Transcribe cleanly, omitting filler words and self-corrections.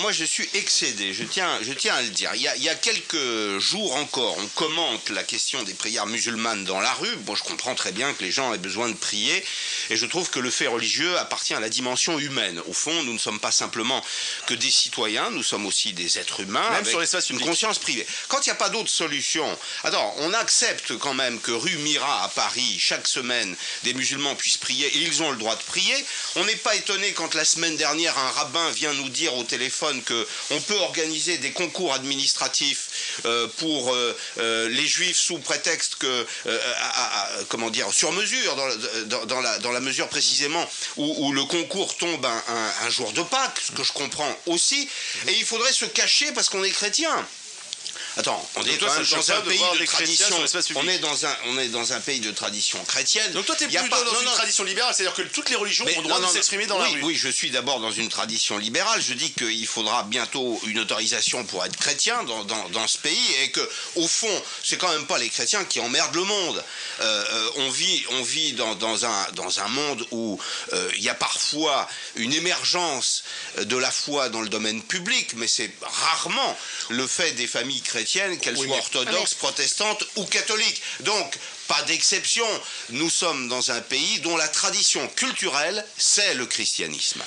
Moi, je suis excédé, je tiens à le dire. Il y a quelques jours encore, on commente la question des prières musulmanes dans la rue. Bon, je comprends très bien que les gens aient besoin de prier, et je trouve que le fait religieux appartient à la dimension humaine. Au fond, nous ne sommes pas simplement que des citoyens, nous sommes aussi des êtres humains, même avec sur l'espace une public. conscience privée. Quand il n'y a pas d'autre solution, alors on accepte quand même que rue Mira à Paris, chaque semaine, des musulmans puissent prier, et ils ont le droit de prier. On n'est pas étonné quand la semaine dernière, un rabbin vient nous dire au téléphone qu'on peut organiser des concours administratifs pour les juifs sous prétexte que, comment dire, sur mesure, dans la mesure précisément où le concours tombe un jour de Pâques, ce que je comprends aussi, et il faudrait se cacher parce qu'on est chrétien. Attends, on est quand même dans un pays de tradition. On est dans un pays de tradition chrétienne. Donc toi, tu es plutôt dans une tradition libérale, c'est-à-dire que toutes les religions ont le droit de s'exprimer dans la rue. Oui, je suis d'abord dans une tradition libérale. Je dis qu'il faudra bientôt une autorisation pour être chrétien dans ce pays, et que, au fond, c'est quand même pas les chrétiens qui emmerdent le monde. On vit dans un monde où il y a parfois une émergence de la foi dans le domaine public, mais c'est rarement le fait des familles chrétiennes, qu'elles soient orthodoxes, protestantes ou catholiques. Donc, pas d'exception. Nous sommes dans un pays dont la tradition culturelle, c'est le christianisme.